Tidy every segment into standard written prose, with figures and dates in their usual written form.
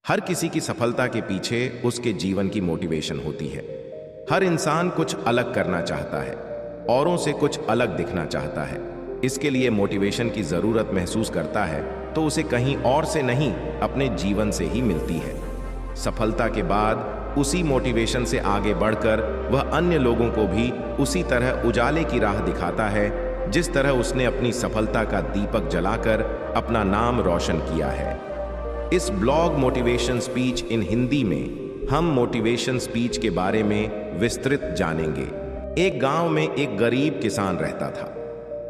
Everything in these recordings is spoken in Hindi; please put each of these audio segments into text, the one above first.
हर किसी की सफलता के पीछे उसके जीवन की मोटिवेशन होती है। हर इंसान कुछ अलग करना चाहता है, औरों से कुछ अलग दिखना चाहता है। इसके लिए मोटिवेशन की जरूरत महसूस करता है तो उसे कहीं और से नहीं, अपने जीवन से ही मिलती है। सफलता के बाद उसी मोटिवेशन से आगे बढ़कर वह अन्य लोगों को भी उसी तरह उजाले की राह दिखाता है, जिस तरह उसने अपनी सफलता का दीपक जलाकर अपना नाम रोशन किया है। इस blog motivation speech in Hindi में हम मोटिवेशन स्पीच के बारे में विस्तृत जानेंगे। एक गांव में एक गरीब किसान रहता था।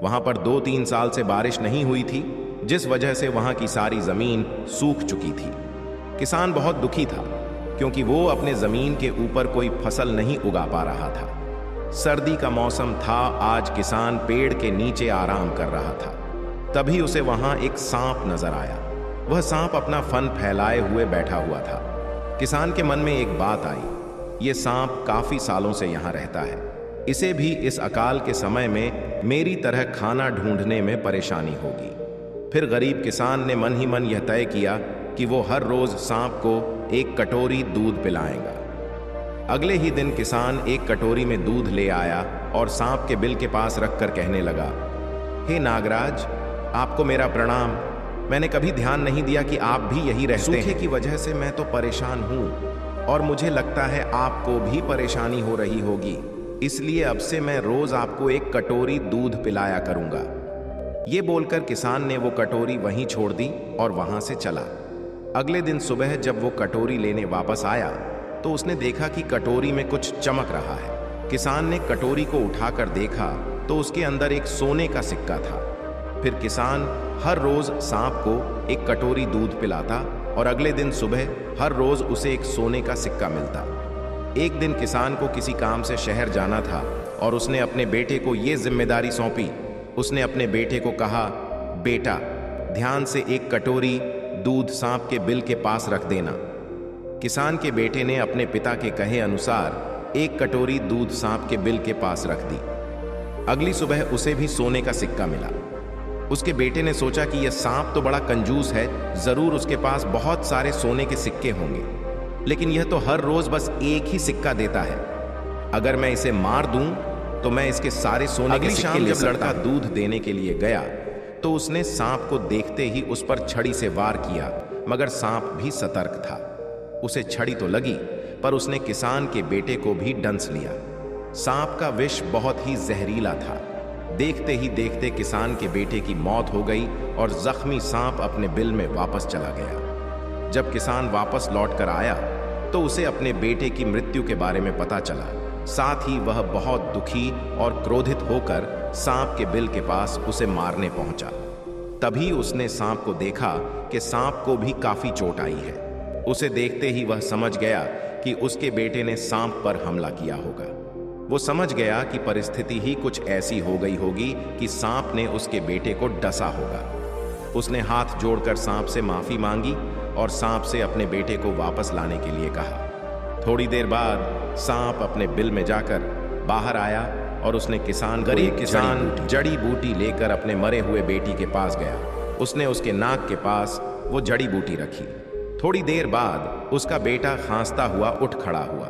वहां पर 2-3 साल से बारिश नहीं हुई थी, जिस वजह से वहां की सारी जमीन सूख चुकी थी। किसान बहुत दुखी था क्योंकि वो अपने जमीन के ऊपर कोई फसल नहीं उगा पा रहा था। सर्दी का मौसम था। आज किसान पेड़ के नीचे आराम कर रहा था। तभी उसे वहां एक सांप नजर आया। वह सांप अपना फन फैलाए हुए बैठा हुआ था। किसान के मन में एक बात आई, ये सांप काफी सालों से यहाँ रहता है, इसे भी इस अकाल के समय में मेरी तरह खाना ढूंढने में परेशानी होगी। फिर गरीब किसान ने मन ही मन यह तय किया कि वो हर रोज सांप को एक कटोरी दूध पिलाएगा। अगले ही दिन किसान एक कटोरी में दूध ले आया और सांप के बिल के पास रखकर कहने लगा, हे नागराज, आपको मेरा प्रणाम। मैंने कभी ध्यान नहीं दिया कि आप भी यही रहते हैं। सूखे की वजह से मैं तो परेशान हूँ और मुझे लगता है आपको भी परेशानी हो रही होगी, इसलिए अब से मैं रोज आपको एक कटोरी दूध पिलाया करूंगा। ये बोलकर किसान ने वो कटोरी वहीं छोड़ दी और वहां से चला। अगले दिन सुबह जब वो कटोरी लेने वापस आया तो उसने देखा कि कटोरी में कुछ चमक रहा है। किसान ने कटोरी को उठाकर देखा तो उसके अंदर एक सोने का सिक्का था। फिर किसान हर रोज सांप को एक कटोरी दूध पिलाता और अगले दिन सुबह हर रोज उसे एक सोने का सिक्का मिलता। एक दिन किसान को किसी काम से शहर जाना था और उसने अपने बेटे को ये जिम्मेदारी सौंपी। उसने अपने बेटे को कहा, बेटा, ध्यान से एक कटोरी दूध सांप के बिल के पास रख देना। किसान के बेटे ने अपने पिता के कहे अनुसार एक कटोरी दूध सांप के बिल के पास रख दी। अगली सुबह उसे भी सोने का सिक्का मिला। उसके बेटे ने सोचा कि यह सांप तो बड़ा कंजूस है, जरूर उसके पास बहुत सारे सोने के सिक्के होंगे, लेकिन यह तो हर रोज बस एक ही सिक्का देता है। अगर मैं इसे मार दूं तो मैं इसके सारे सोने के सिक्के ले सकता हूं। लड़का दूध देने के लिए गया तो उसने सांप को देखते ही उस पर छड़ी से वार किया, मगर सांप भी सतर्क था। उसे छड़ी तो लगी पर उसने किसान के बेटे को भी डंस लिया। सांप का विष बहुत ही जहरीला था। देखते ही देखते किसान के बेटे की मौत हो गई और जख्मी सांप अपने बिल में वापस चला गया। जब किसान वापस लौट कर आया तो उसे अपने बेटे की मृत्यु के बारे में पता चला। साथ ही वह बहुत दुखी और क्रोधित होकर सांप के बिल के पास उसे मारने पहुंचा। तभी उसने सांप को देखा कि सांप को भी काफी चोट आई है। उसे देखते ही वह समझ गया कि उसके बेटे ने सांप पर हमला किया होगा। वो समझ गया कि परिस्थिति ही कुछ ऐसी हो गई होगी कि सांप ने उसके बेटे को डसा होगा। उसने हाथ जोड़कर सांप से माफी मांगी और सांप से अपने बेटे को वापस लाने के लिए कहा। थोड़ी देर बाद सांप अपने बिल में जाकर बाहर आया और उसने गरीब किसान जड़ी बूटी लेकर अपने मरे हुए बेटी के पास गया। उसने उसके नाक के पास वो जड़ी बूटी रखी। थोड़ी देर बाद उसका बेटा खांसता हुआ उठ खड़ा हुआ।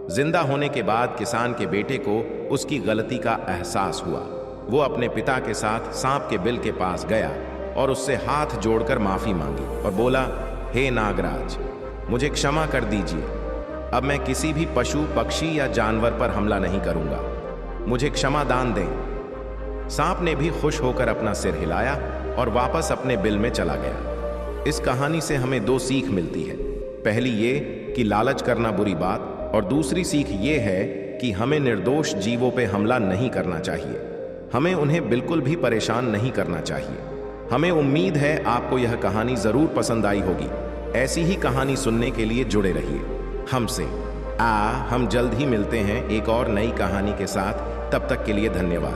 जिंदा होने के बाद किसान के बेटे को उसकी गलती का एहसास हुआ। वो अपने पिता के साथ सांप के बिल के पास गया और उससे हाथ जोड़कर माफी मांगी और बोला, हे नागराज, मुझे क्षमा कर दीजिए। अब मैं किसी भी पशु, पक्षी या जानवर पर हमला नहीं करूंगा। मुझे क्षमा दान दें। सांप ने भी खुश होकर अपना सिर हिलाया और वापस अपने बिल में चला गया। इस कहानी से हमें 2 सीख मिलती है। पहली ये कि लालच करना बुरी बात, और दूसरी सीख ये है कि हमें निर्दोष जीवों पे हमला नहीं करना चाहिए। हमें उन्हें बिल्कुल भी परेशान नहीं करना चाहिए। हमें उम्मीद है आपको यह कहानी जरूर पसंद आई होगी। ऐसी ही कहानी सुनने के लिए जुड़े रहिए हमसे। हम जल्द ही मिलते हैं एक और नई कहानी के साथ। तब तक के लिए धन्यवाद।